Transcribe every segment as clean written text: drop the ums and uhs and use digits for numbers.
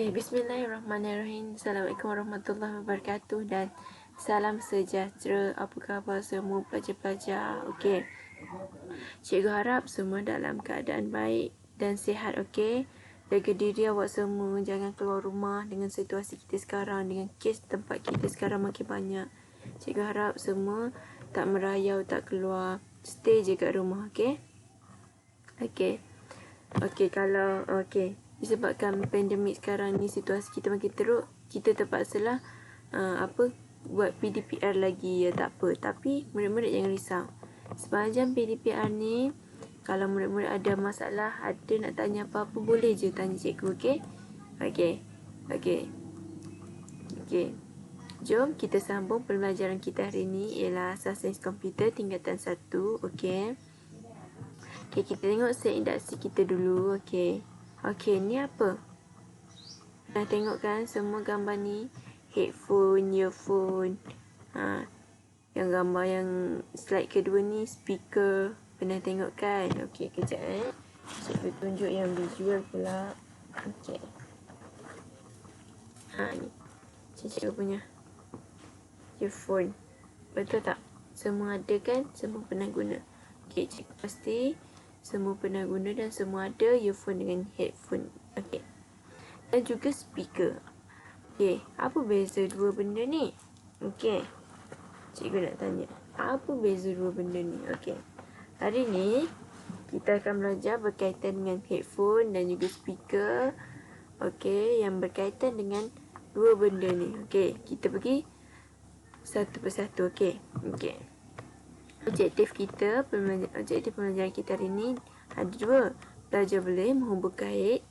Okay, bismillahirrahmanirrahim. Assalamualaikum warahmatullahi wabarakatuh dan salam sejahtera. Apa khabar semua pelajar-pelajar? Okay, cikgu harap semua dalam keadaan baik dan sihat. Okay, jaga diri awak semua. Jangan keluar rumah dengan situasi kita sekarang, dengan kes tempat kita sekarang makin banyak. Cikgu harap semua tak merayau, tak keluar. Stay je kat rumah. Okay. Disebabkan pandemik sekarang ni, situasi kita makin teruk, kita terpaksalah buat PDPR lagi, ya tak apa. Tapi murid-murid jangan risau. Sepanjang PDPR ni, kalau murid-murid ada masalah, ada nak tanya apa-apa, boleh je tanya cikgu, okey. Jom kita sambung pembelajaran kita hari ni, ialah asas sains komputer tingkatan 1, okey. Okay, kita tengok set induksi kita dulu. Okay, ni apa? Dah tengok kan semua gambar ni? Headphone, earphone. Yang gambar yang slide kedua ni speaker. Pernah tengok kan? Okay, kejap Cikgu tunjuk yang visual pula. Okay. Ni. Cikgu punya earphone. Betul tak? Semua ada kan? Semua pernah guna. Okay, cikgu pasti semua pernah guna dan semua ada earphone dengan headphone. Okey. Dan juga speaker. Okey, apa beza dua benda ni? Okey. Cikgu nak tanya, apa beza dua benda ni? Okey. Hari ni kita akan belajar berkaitan dengan headphone dan juga speaker. Okey, yang berkaitan dengan dua benda ni. Okey, kita pergi satu persatu. Okey. Objektif pembelajaran kita hari ini ada dua. Pelajar boleh menghubung kait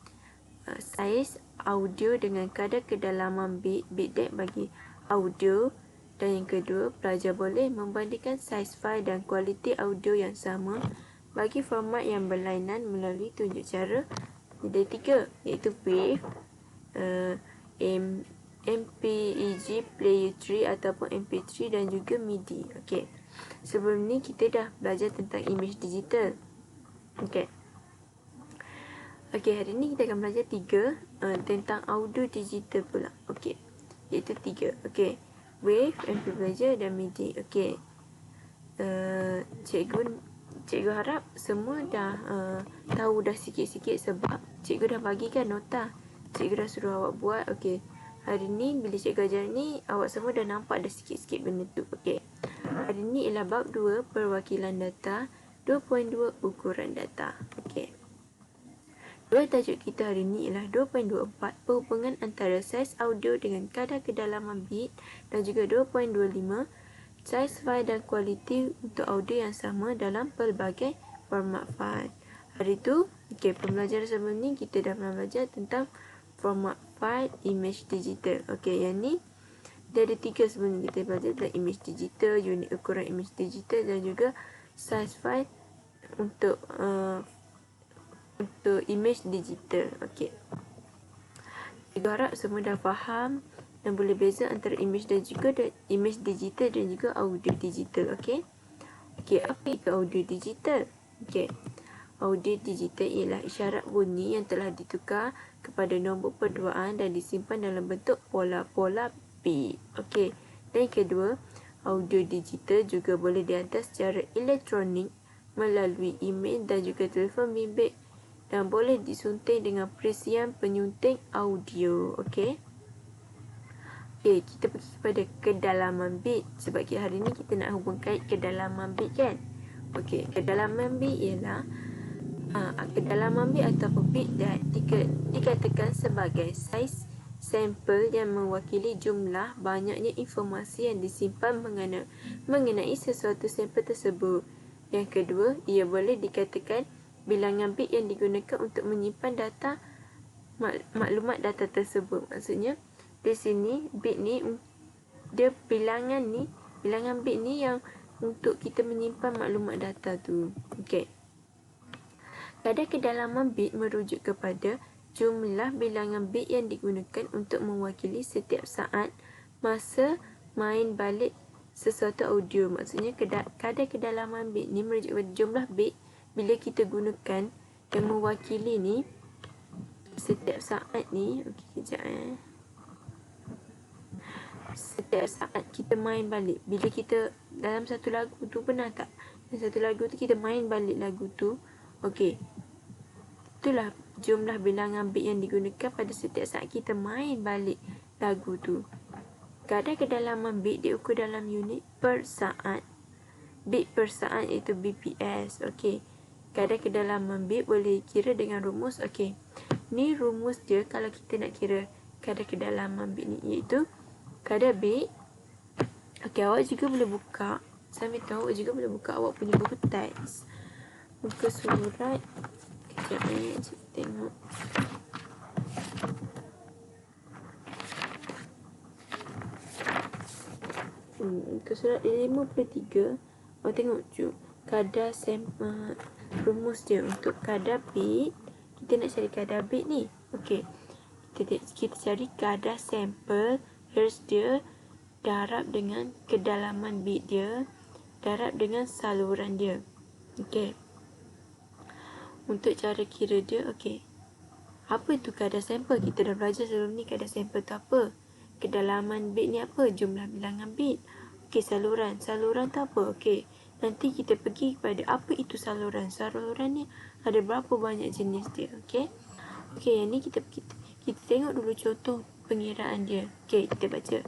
saiz audio dengan kadar kedalaman bit depth bagi audio. Dan yang kedua, pelajar boleh membandingkan saiz file dan kualiti audio yang sama bagi format yang berlainan melalui tunjuk cara ada tiga, iaitu WAV, MPEG Player 3 ataupun MP3 dan juga MIDI. Okey. Sebelum ni kita dah belajar tentang image digital. Okey, hari ni kita akan belajar tiga tentang audio digital pula. Okey, iaitu tiga. Okey, WAV, MP Player dan MIDI. Okey. Cikgu harap semua dah tahu dah sikit-sikit sebab cikgu dah bagikan nota. Cikgu dah suruh awak buat. Okey. Hari ni bila cikgu ajar ni, awak semua dah nampak dah sikit-sikit benda tu. Okey. Hari ni ialah bab 2, perwakilan data, 2.2 ukuran data. Okey. Dua tajuk kita hari ni ialah 2.24, perhubungan antara saiz audio dengan kadar kedalaman bit, dan juga 2.25, saiz file dan kualiti untuk audio yang sama dalam pelbagai format file. Hari tu, pembelajaran sebelum ni kita dah pernah belajar tentang format file image digital. Okey, yang ni dia ada tiga sebelum kita belajar tentang image digital, unit ukuran image digital dan juga size file untuk image digital. Okey. Cikgu harap semua dah faham dan boleh beza antara image digital dan juga audio digital. Okey. Apa itu audio digital? Okey. Audio digital ialah isyarat bunyi yang telah ditukar kepada nombor perduaan dan disimpan dalam bentuk pola-pola bit. Okey. Dan yang kedua, audio digital juga boleh dihantar secara elektronik melalui email dan juga telefon bimbit dan boleh disunting dengan perisian penyunting audio. Okey. Kita pergi kepada kedalaman bit sebab hari ni kita nak hubung kait kedalaman bit kan. Okey, kedalaman bit ialah kedalaman bit ataupun bit dikatakan sebagai saiz sampel yang mewakili jumlah banyaknya informasi yang disimpan mengenai sesuatu sampel tersebut. Yang kedua, ia boleh dikatakan bilangan bit yang digunakan untuk menyimpan data maklumat data tersebut. Maksudnya di sini bit ni dia bilangan bit ni yang untuk kita menyimpan maklumat data tu. Okey. Kadar kedalaman bit merujuk kepada jumlah bilangan bit yang digunakan untuk mewakili setiap saat masa main balik sesuatu audio. Maksudnya kadar kedalaman bit ni merujuk kepada jumlah bit bila kita gunakan yang mewakili ni setiap saat ni, okey kejap setiap saat kita main balik. Bila kita dalam satu lagu tu, pernah tak? Dalam satu lagu tu kita main balik lagu tu. Okey. Itulah jumlah bilangan bit yang digunakan pada setiap saat kita main balik lagu tu. Kadar kedalaman bit diukur dalam unit per saat. Bit per saat iaitu BPS. Okey. Kadar kedalaman bit boleh kira dengan rumus. Okey. Ni rumus dia kalau kita nak kira kadar kedalaman bit ni, iaitu kadar bit. Okey, awak juga boleh buka. Sambil tu awak juga boleh buka awak punya buku teks. Muka surat. Kejap cikgu tengok. Muka surat 53. Awak tengok je. Kadar sampel. Rumus dia untuk kadar bit. Kita nak cari kadar bit ni. Okey. Kita cari kadar sampel hertz dia darab dengan kedalaman bit dia darab dengan saluran dia. Okey. Untuk cara kira dia, okey. Apa itu kadar sampel? Kita dah belajar sebelum ni kadar sampel tu apa? Kedalaman bit ni apa? Jumlah bilangan bit. Okey, saluran. Saluran tu apa? Okey. Nanti kita pergi kepada apa itu saluran. Saluran ni ada berapa banyak jenis dia. Okey. Okey, yang ni kita tengok dulu contoh pengiraan dia. Okey, kita baca.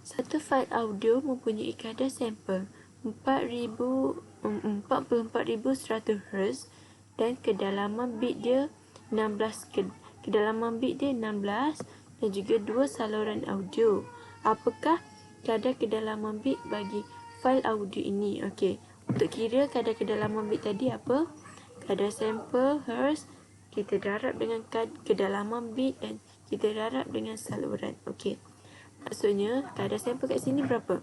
Satu fail audio mempunyai kadar sampel 44,100 Hz dan kedalaman bit dia 16. Kedalaman bit dia 16 dan juga dua saluran audio. Apakah kadar kedalaman bit bagi fail audio ini? Okey, untuk kira kadar kedalaman bit tadi apa? Kadar sampel Hz kita darab dengan kedalaman bit dan kita darab dengan saluran. Okey. Maksudnya kadar sampel kat sini berapa?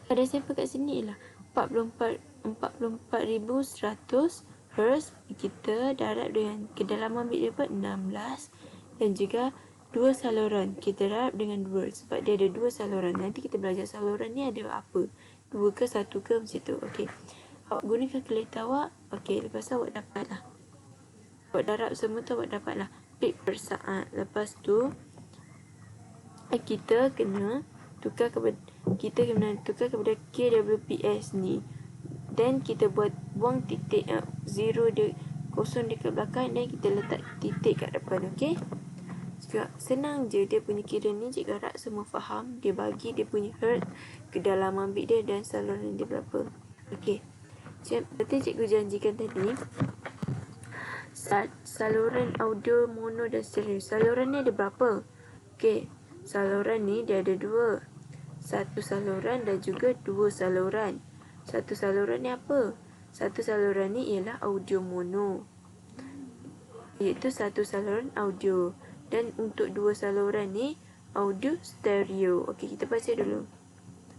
Kadar sampel kat sini ialah 44,100 Hz. Kita darab dengan kedalaman bit dia 16 dan juga dua saluran. Kita darab dengan 2 sebab dia ada dua saluran. Nanti kita belajar saluran ni ada apa? 2 ke 1 ke macam tu. Okey. Awak guna kalkulator awak. Okey, lepas tu awak dapatlah. Awak darab semua tu awak dapatlah bit per saat. Lepas tu kita kena tukar kepada kWPS ni. Dan kita buang titik 0 dia kosong dekat belakang dan kita letak titik kat depan. Okey. Senang je dia punya kira ni. Cikgu harap semua faham. Dia bagi dia punya hertz, kedalaman bit dia dan saluran dia berapa. Okey. Seperti cikgu janjikan tadi, saluran audio mono dan stereo. Saluran ni ada berapa? Okey. Saluran ni dia ada dua. Satu saluran dan juga dua saluran. Satu saluran ni apa? Satu saluran ni ialah audio mono, iaitu satu saluran audio. Dan untuk dua saluran ni audio stereo. Okey, kita baca dulu.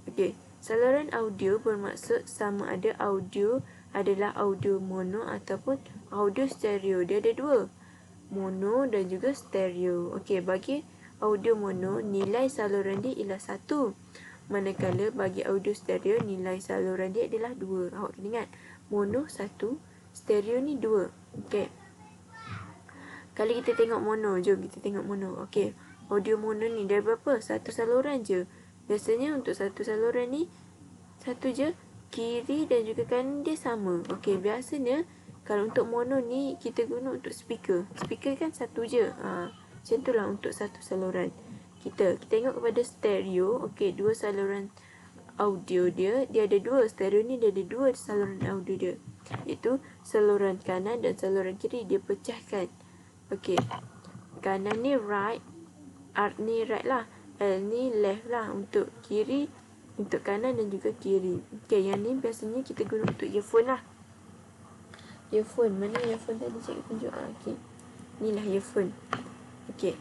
Okey, saluran audio bermaksud sama ada audio adalah audio mono ataupun audio stereo. Dia ada dua, mono dan juga stereo. Okey, bagi audio mono nilai saluran dia ialah 1. Manakala bagi audio stereo nilai saluran dia adalah 2. Awak kena ingat, mono 1, stereo ni 2. Okey. Kalau kita tengok mono, jom kita tengok mono. Okey, audio mono ni dia berapa? Satu saluran je. Biasanya untuk satu saluran ni satu je, kiri dan juga kanan dia sama. Okey, biasanya kalau untuk mono ni kita guna untuk speaker. Speaker kan satu je. Macam itulah untuk satu saluran. Kita tengok kepada stereo. Okey, dua saluran audio dia ada dua. Stereo ni dia ada dua saluran audio dia, iaitu saluran kanan dan saluran kiri. Dia pecahkan. Okey, kanan ni right, R ni right lah, L ni left lah. Untuk kiri, untuk kanan dan juga kiri. Okey, yang ni biasanya kita guna untuk earphone lah. Earphone, mana earphone tadi cikgu tunjuk? Okey, inilah earphone. Okey,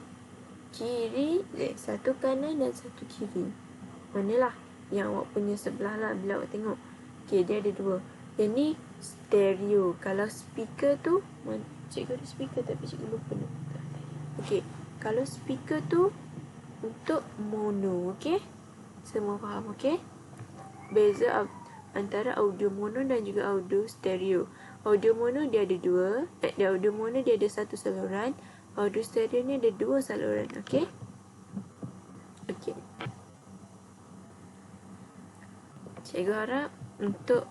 kiri, satu kanan dan satu kiri. Manalah yang awak punya sebelah lah bila awak tengok. Okey, dia ada dua. Yang ni stereo. Kalau speaker tu, cikgu ada speaker tapi cikgu lupa nak. Okey, kalau speaker tu untuk mono. Okey, semua faham? Okey, beza antara audio mono dan juga audio stereo. Audio mono dia ada dua. Audio mono dia ada satu saluran. Audio stereo ni ada dua saluran. Okey. Okey. Cikgu harap untuk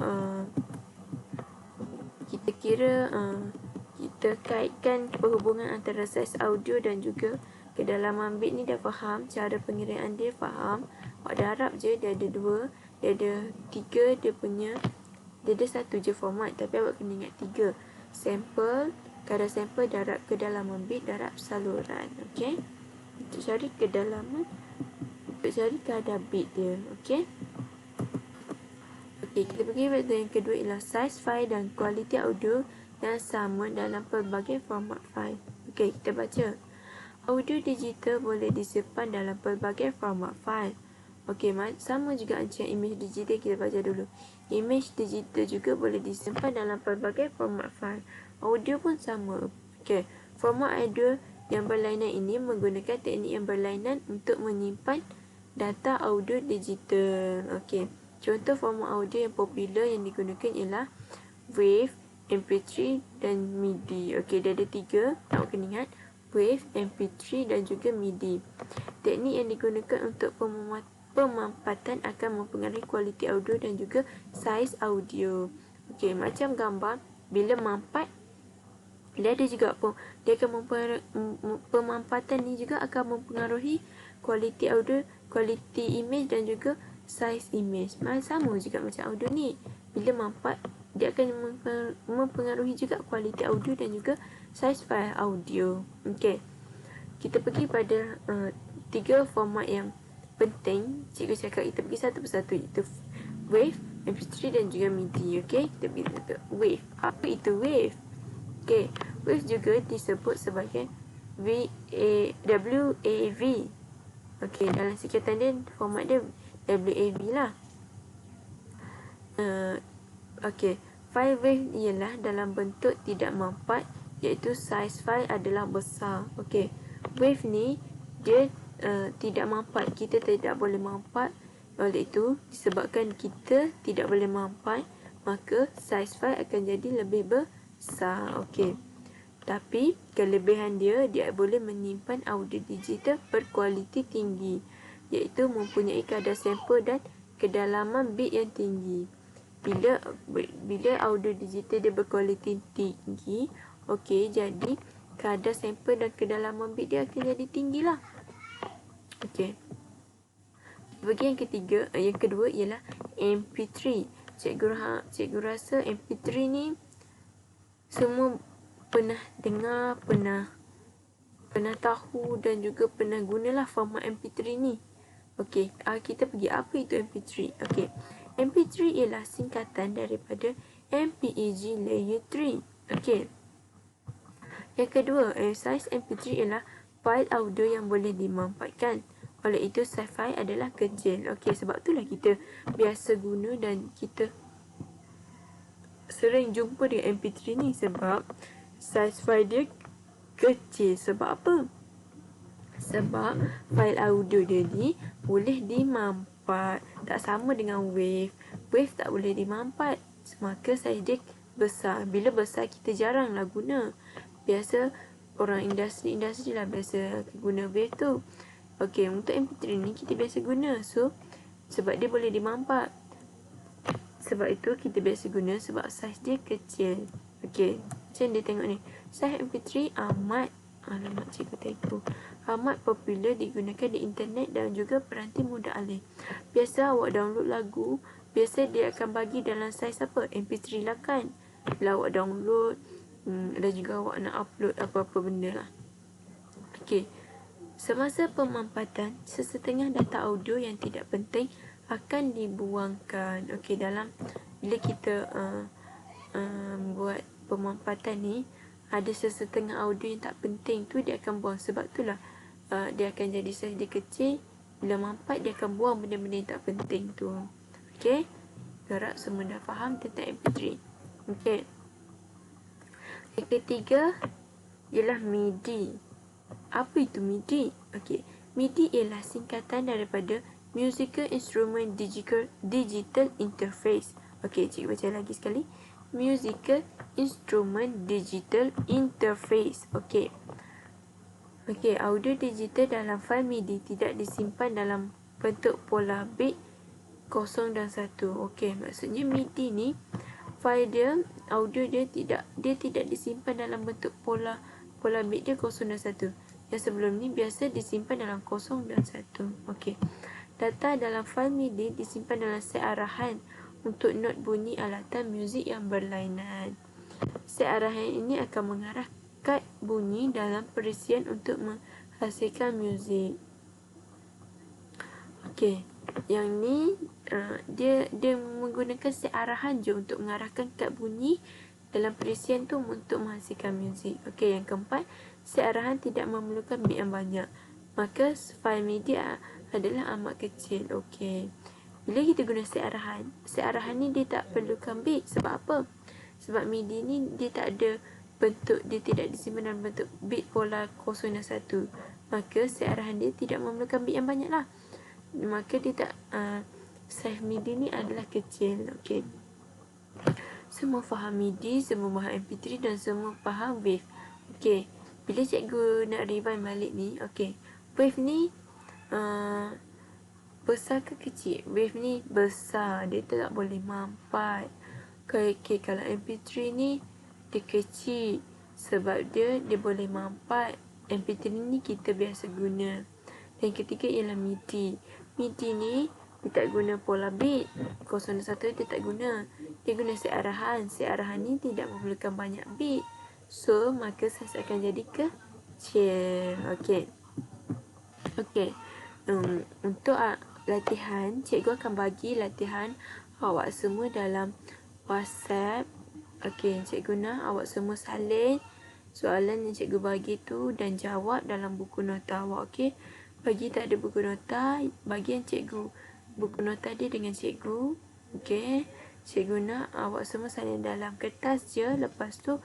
kita kira kita kaitkan perhubungan antara saiz audio dan juga kedalaman bit ni dah faham. Cara pengiraan dia faham. Awak dah harap je dia ada dua. Dia ada tiga dia ada satu je format. Tapi awak kena ingat tiga. Sampel, kadar sampel, darab kedalaman bit, darab saluran. Okey. Untuk cari kedalaman, untuk cari kadar bit dia. Okey. Okey, kita pergi pada yang kedua ialah saiz file dan kualiti audio yang sama dalam pelbagai format file. Okey, kita baca. Audio digital boleh disimpan dalam pelbagai format file. Okey, sama juga macam image digital, kita baca dulu. Image digital juga boleh disimpan dalam pelbagai format file. Audio pun sama. Okey, format audio yang berlainan ini menggunakan teknik yang berlainan untuk menyimpan data audio digital. Okey, contoh format audio yang popular yang digunakan ialah WAV, MP3 dan MIDI. Okey, dia ada tiga. Awak kena ingat. WAV, MP3 dan juga MIDI. Teknik yang digunakan untuk pemampatan akan mempengaruhi kualiti audio dan juga saiz audio. Okey, macam gambar, bila mampat, dia ada juga dia akan pemampatan ni juga akan mempengaruhi kualiti audio, kualiti image dan juga saiz image. Sama juga macam audio ni. Bila mampat, dia akan mempengaruhi juga kualiti audio dan juga saiz file audio. Okey. Kita pergi pada tiga format yang penting. Cikgu cakap kita pergi satu persatu, iaitu WAV, MP3 dan juga MIDI. Okey, kita pergi satu. WAV. Apa itu WAV? Okey, WAV juga disebut sebagai WAV. Okey, dalam singkatan dia, format dia WAV lah. Okey, file WAV ialah dalam bentuk tidak mampat, iaitu saiz file adalah besar. Okey, WAV ni dia tidak mampat. Kita tidak boleh mampat. Oleh itu, disebabkan kita tidak boleh mampat, maka saiz file akan jadi lebih besar. Okey. Tapi kelebihan dia boleh menyimpan audio digital berkualiti tinggi, iaitu mempunyai kadar sampel dan kedalaman bit yang tinggi. Bila audio digital dia berkualiti tinggi, okey, jadi kadar sampel dan kedalaman bit dia akan jadi tinggilah. Okey. Bagi yang kedua ialah MP3. Cikgu rasa MP3 ni semua pernah dengar, pernah tahu dan juga pernah gunalah format MP3 ni. Okey, kita pergi apa itu MP3. Okey. MP3 ialah singkatan daripada MPEG Layer 3. Okey. Yang kedua, saiz MP3 ialah file audio yang boleh dimampatkan. Oleh itu, saiz file adalah kecil. Okey, sebab itulah kita biasa guna dan kita sering jumpa dengan MP3 ni, sebab saiz file dia kecil. Sebab apa? Sebab file audio dia ni boleh dimampat. Tak sama dengan WAV. WAV tak boleh dimampat, maka saiz dia besar. Bila besar, kita jaranglah guna. Biasa orang industri lah biasa guna WAV tu. Okey, untuk MP3 ni kita biasa guna. So, sebab dia boleh dimampat, sebab itu kita biasa guna, sebab saiz dia kecil. Okey, macam dia tengok ni. Saiz MP3 amat popular digunakan di internet dan juga peranti mudah alih. Biasa awak download lagu, biasa dia akan bagi dalam saiz apa? MP3 lah kan. Bila awak download, dan juga awak nak upload apa-apa benda lah. Okey. Semasa pemampatan, sesetengah data audio yang tidak penting akan dibuangkan. Okey, bila kita buat pemampatan ni, ada sesetengah audio yang tak penting tu dia akan buang. Sebab itulah dia akan jadi saiz dia kecil. Bila mampat, dia akan buang benda-benda yang tak penting tu. Okey, harap semua dah faham tentang MP3. Okey. Yang ketiga ialah MIDI. Apa itu MIDI? Okey, MIDI ialah singkatan daripada Musical Instrument Digital Interface. Okey, cikgu baca lagi sekali. Musical instrument digital interface. Okey. Okey, audio digital dalam fail MIDI tidak disimpan dalam bentuk pola bit 0 dan 1. Okey, maksudnya MIDI ni fail dia, audio dia tidak disimpan dalam bentuk pola bit dia 0 dan 1. Yang sebelum ni biasa disimpan dalam 0 dan 1. Okey. Data dalam fail MIDI disimpan dalam set arahan untuk not bunyi alatan muzik yang berlainan. Set arahan ini akan mengarah kad bunyi dalam perisian untuk menghasilkan muzik. Okey, yang ni dia menggunakan set arahan je untuk mengarahkan kad bunyi dalam perisian tu untuk menghasilkan muzik. Okey, yang keempat, set arahan tidak memerlukan bit yang banyak. Maka fail MIDI adalah amat kecil. Okey. Bila kita guna set arahan ni dia tak perlukan bit. Sebab apa? Sebab MIDI ni dia tak ada bentuk, dia tidak disimpan dalam bentuk bit pola 0 dan 1. Maka set arahan dia tidak memerlukan bit yang banyak lah. Maka dia tak size MIDI ni adalah kecil. Okey. Semua faham MIDI, semua faham MP3 dan semua faham wave. Okey. Bila cikgu nak rewind balik ni, okey. Wave ni besar ke kecil? Wave ni besar, dia tak boleh mampat. Okay, kalau MP3 ni dia kecil sebab dia boleh mampat. MP3 ni kita biasa guna. Dan ketiga ialah MIDI. MIDI ni dia tak guna pola bit 0 dan 1, dia tak guna. Dia guna set arahan. Set arahan ni tidak memerlukan banyak bit. So, maka saiz akan jadi kecil. Okey. Okey. Untuk latihan, cikgu akan bagi latihan awak semua dalam WhatsApp. Okey, cikgu nak awak semua salin soalan yang cikgu bagi tu dan jawab dalam buku nota awak. Okey. Bagi tak ada buku nota, bagi yang cikgu buku nota dia dengan cikgu. Okey. Cikgu nak awak semua salin dalam kertas je. Lepas tu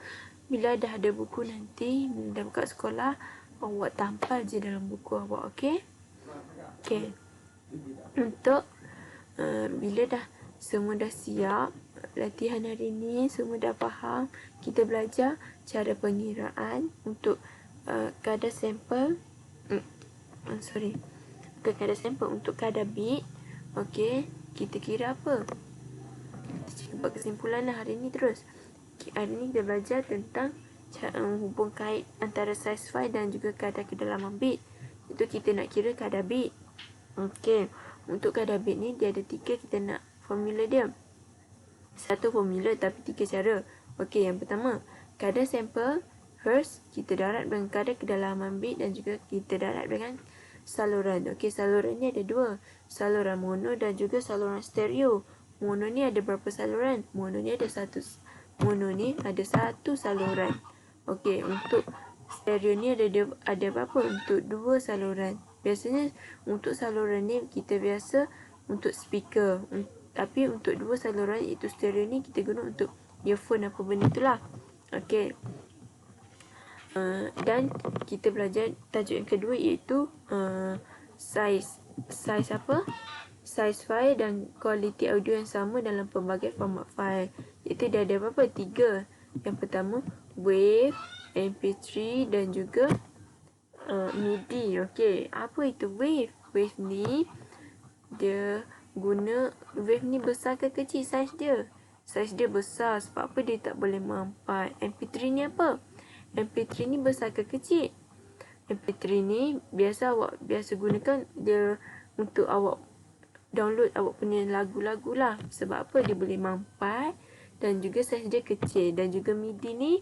bila dah ada buku nanti, bila dah buka sekolah, awak tampal je dalam buku awak. Okey. Okey. Untuk bila dah semua dah siap latihan hari ni, semua dah faham, kita belajar cara pengiraan untuk kadar sampel. Bukan kadar sampel, untuk kadar bit. Okey, kita kira apa? Kita buat kesimpulan lah hari ni terus. Hari ni kita belajar tentang hubung kait antara size file dan juga kadar kedalaman bit. Itu kita nak kira kadar bit. Okey, untuk kadar bit ni dia ada 3, kita nak formula dia. Satu formula tapi 3 cara. Okey, yang pertama, kadar sampel hertz kita darab dengan kadar kedalaman bit dan juga kita darab dengan saluran. Okey, saluran ni ada 2, saluran mono dan juga saluran stereo. Mono ni ada berapa saluran? Mono ni ada satu saluran. Okey, untuk stereo ni ada berapa? Untuk 2 saluran. Biasanya untuk saluran ni kita biasa untuk speaker. Tapi untuk 2 saluran iaitu stereo ni kita guna untuk earphone apa benda itulah. Okey. Dan kita belajar tajuk yang kedua iaitu size apa? Size file dan kualiti audio yang sama dalam pelbagai format file. Iaitu dia ada berapa? 3. Yang pertama wave, MP3 dan juga MIDI. Okey, apa itu wave? Wave ni dia guna, wave ni besar ke kecil saiz dia? Saiz dia besar. Sebab apa dia tak boleh mampat? MP3 ni apa? MP3 ni besar ke kecil? MP3 ni awak biasa gunakan dia untuk awak download awak punya lagu-lagu lah. Sebab apa? Dia boleh mampat dan juga saiz dia kecil. Dan juga MIDI ni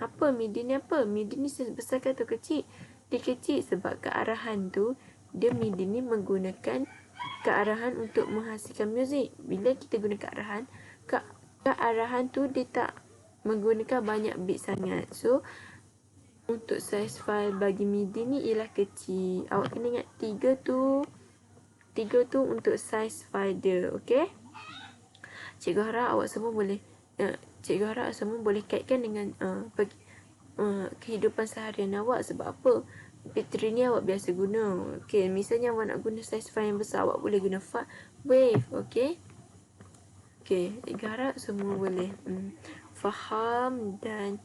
apa? MIDI ni apa? MIDI ni saiz besar ke atau kecil? Dia kecil sebab kearahan tu, dia MIDI ni menggunakan kearahan untuk menghasilkan muzik. Bila kita guna kearahan tu dia tak menggunakan banyak bit sangat. So untuk size file bagi MIDI ni ialah kecil. Awak kena ingat 3 tu untuk size file dia. Okey. Cikgu harap awak semua boleh kaitkan dengan kehidupan seharian awak. Sebab apa? MP3 ni awak biasa guna. Okey, misalnya awak nak guna size file yang besar, awak boleh guna wave. Okey. Okey, cikgu harap semua boleh faham dan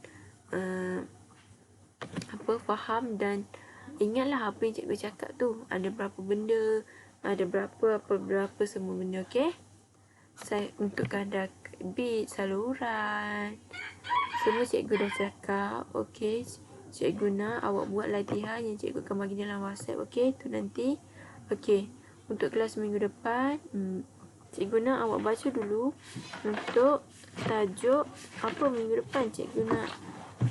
faham dan ingatlah apa yang cikgu cakap tu. Ada berapa benda, ada berapa semua benda, okey? Saya untuk kadar bit, saluran, semua cikgu dah cakap, okey? Cikgu nak awak buat latihan yang cikgu akan bagi dalam WhatsApp, okey? Tu nanti, okey. Untuk kelas minggu depan, cikgu nak awak baca dulu untuk tajuk apa minggu depan cikgu nak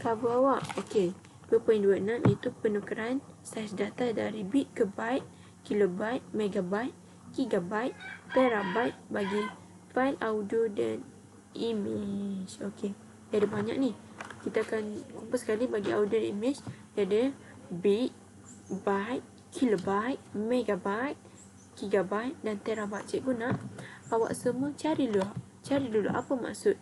cover awak. Okey. 2.26 iaitu penukaran saiz data dari bit ke byte, kilobyte, megabyte, gigabyte, terabyte bagi fail audio dan image. Okey. Dia ada banyak ni. Kita akan kumpul sekali bagi audio dan image. Dia ada bit, byte, kilobyte, megabyte, gigabyte dan terabyte. Cikgu nak awak semua cari dulu apa maksud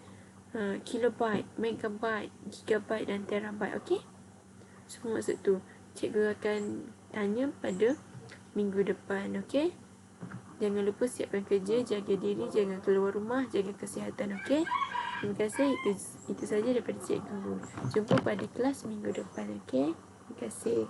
kilobyte, megabyte, gigabyte dan terabyte. Okey? Semua maksud tu cikgu akan tanya pada minggu depan. Okey? Jangan lupa siapkan kerja, jaga diri, jangan keluar rumah, jaga kesihatan. Okey? Terima kasih. Itu saja daripada cikgu. Jumpa pada kelas minggu depan. Okey? Terima kasih.